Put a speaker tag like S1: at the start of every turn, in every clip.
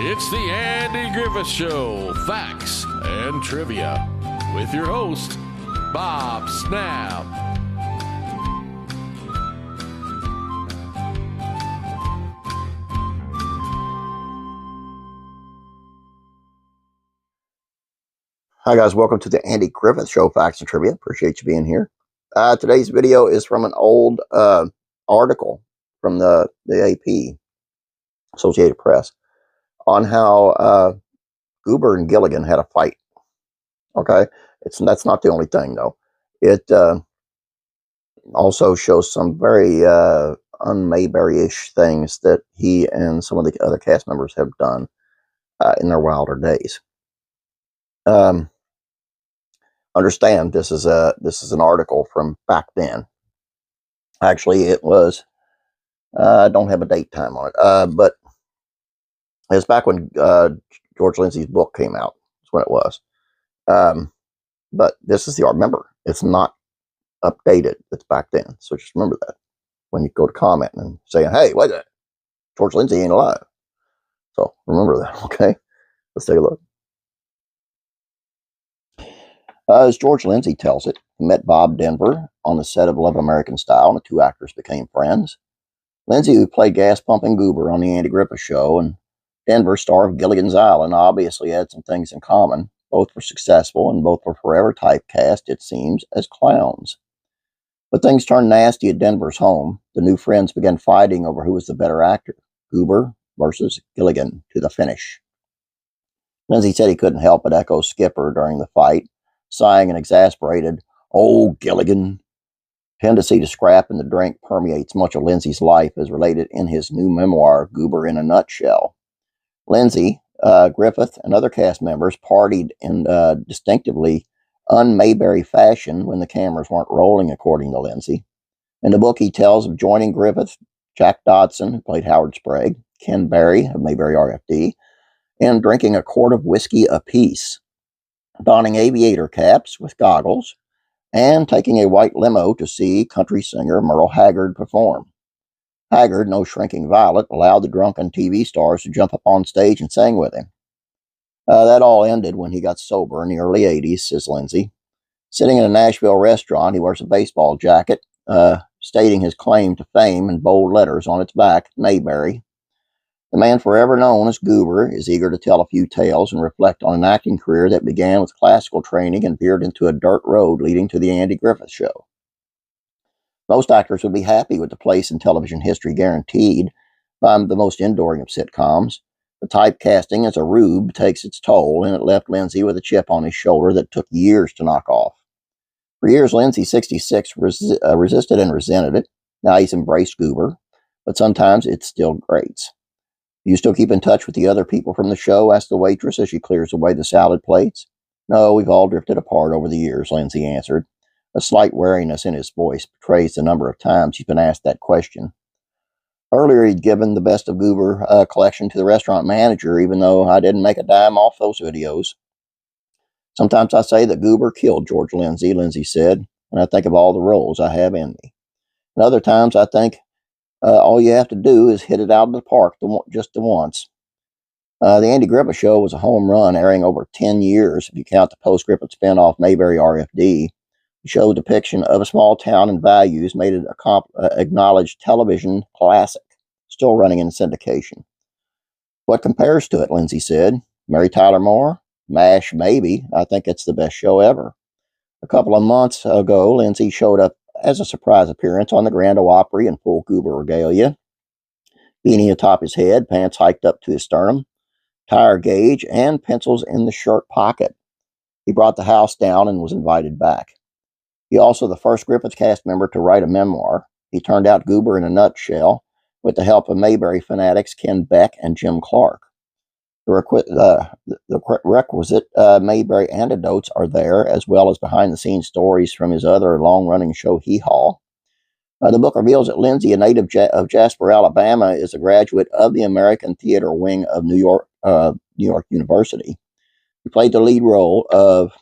S1: It's the Andy Griffith Show, Facts and Trivia, with your host, Bob Snap.
S2: Hi guys, welcome to the Andy Griffith Show, Facts and Trivia. Appreciate you being here. Today's video is from an old article from the AP, Associated Press, on how Goober and Gilligan had a fight. Okay, that's not the only thing though. It also shows some very Un-Mayberry-ish things that he and some of the other cast members have done in their wilder days. Understand this is an article from back then. Actually, it was I don't have a date time on it, but it's back when George Lindsey's book came out. That's when it was. But this is the art. Remember, it's not updated. It's back then. So just remember that when you go to comment and say, "Hey, wait a minute, George Lindsey ain't alive." So remember that. Okay, let's take a look. As George Lindsey tells it, he met Bob Denver on the set of Love American Style, and the two actors became friends. Lindsey, who played gas-pumping Goober on the Andy Griffith Show, and Denver, star of Gilligan's Island, obviously had some things in common. Both were successful, and both were forever typecast, it seems, as clowns. But things turned nasty at Denver's home. The new friends began fighting over who was the better actor, Goober versus Gilligan, to the finish. Lindsey said he couldn't help but echo Skipper during the fight, sighing an exasperated, "Oh, Gilligan." Tendency to scrap and the drink permeates much of Lindsey's life, as related in his new memoir, Goober in a Nutshell. Lindsey, Griffith, and other cast members partied in distinctively Un-Mayberry fashion when the cameras weren't rolling, according to Lindsey. In the book, he tells of joining Griffith, Jack Dodson, who played Howard Sprague, Ken Barry of Mayberry RFD, and drinking a quart of whiskey apiece, donning aviator caps with goggles, and taking a white limo to see country singer Merle Haggard perform. Haggard, no shrinking violet, allowed the drunken TV stars to jump up on stage and sing with him. That all ended when he got sober in the early 80s, says Lindsey. Sitting in a Nashville restaurant, he wears a baseball jacket, stating his claim to fame in bold letters on its back, Mayberry. The man forever known as Goober is eager to tell a few tales and reflect on an acting career that began with classical training and veered into a dirt road leading to the Andy Griffith Show. Most actors would be happy with the place in television history guaranteed by the most enduring of sitcoms. The typecasting as a rube takes its toll, and it left Lindsey with a chip on his shoulder that took years to knock off. For years, Lindsey, 66, resisted and resented it. Now he's embraced Goober, but sometimes it still grates. "Do you still keep in touch with the other people from the show?" asked the waitress as she clears away the salad plates. "No, we've all drifted apart over the years," Lindsey answered. A slight wariness in his voice betrays the number of times he's been asked that question. Earlier, he'd given the Best of Goober collection to the restaurant manager, even though I didn't make a dime off those videos. "Sometimes I say that Goober killed George Lindsey," Lindsey said, "and I think of all the roles I have in me. And other times I think all you have to do is hit it out of the park just the once." The Andy Griffith Show was a home run, airing over 10 years if you count the post-Griffith spinoff Mayberry RFD. The show's depiction of a small town and values made it an acknowledged television classic, still running in syndication. "What compares to it?" Lindsey said. "Mary Tyler Moore? MASH, maybe. I think it's the best show ever." A couple of months ago, Lindsey showed up as a surprise appearance on the Grand Ole Opry in full Goober regalia. Beanie atop his head, pants hiked up to his sternum, tire gauge, and pencils in the shirt pocket. He brought the house down and was invited back. He also the first Griffith cast member to write a memoir. He turned out Goober in a Nutshell with the help of Mayberry fanatics Ken Beck and Jim Clark. The requisite Mayberry anecdotes are there, as well as behind-the-scenes stories from his other long-running show, Hee Haw. The book reveals that Lindsey, a native of Jasper, Alabama, is a graduate of the American Theater Wing of New York University. He played the lead role of,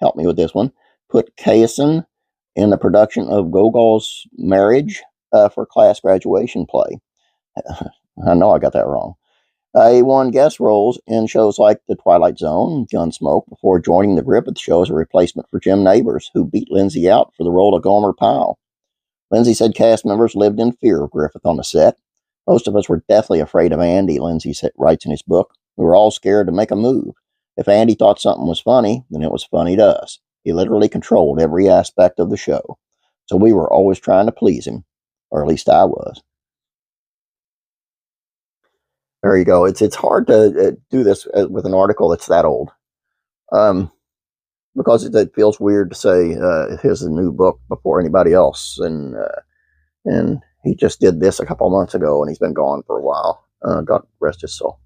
S2: help me with this one, Put Cason in the production of Gogol's Marriage for class graduation play. I know I got that wrong. He won guest roles in shows like The Twilight Zone and Gunsmoke before joining the Griffith show as a replacement for Jim Nabors, who beat Lindsey out for the role of Gomer Pyle. Lindsey said cast members lived in fear of Griffith on the set. Most of us were deathly afraid of Andy, Lindsey writes in his book. We were all scared to make a move. If Andy thought something was funny, then it was funny to us. He literally controlled every aspect of the show. So we were always trying to please him, or at least I was. There you go. It's hard to do this with an article that's that old, because it feels weird to say here's a new book before anybody else, and he just did this a couple of months ago, and he's been gone for a while. God rest his soul.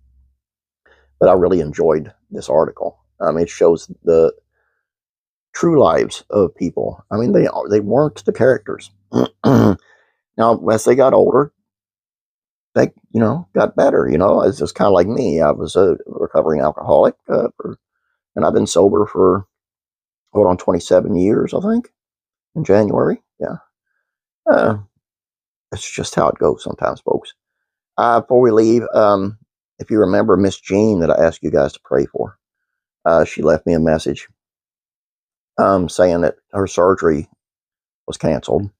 S2: But I really enjoyed this article. It shows the true lives of people. I mean, they weren't the characters. Now, as they got older, they, got better. It's just kind of like me. I was a recovering alcoholic, and I've been sober for, 27 years, I think, in January. Yeah. It's just how it goes sometimes, folks. Before we leave, if you remember Miss Jean that I asked you guys to pray for, she left me a message saying that her surgery was canceled.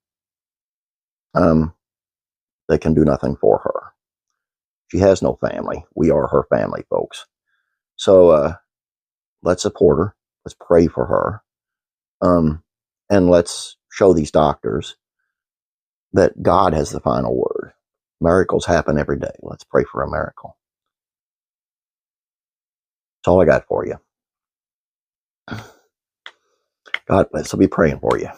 S2: They can do nothing for her. She has no family. We are her family, folks. So let's support her. Let's pray for her. And let's show these doctors that God has the final word. Miracles happen every day. Let's pray for a miracle. That's all I got for you. God bless. I'll be praying for you.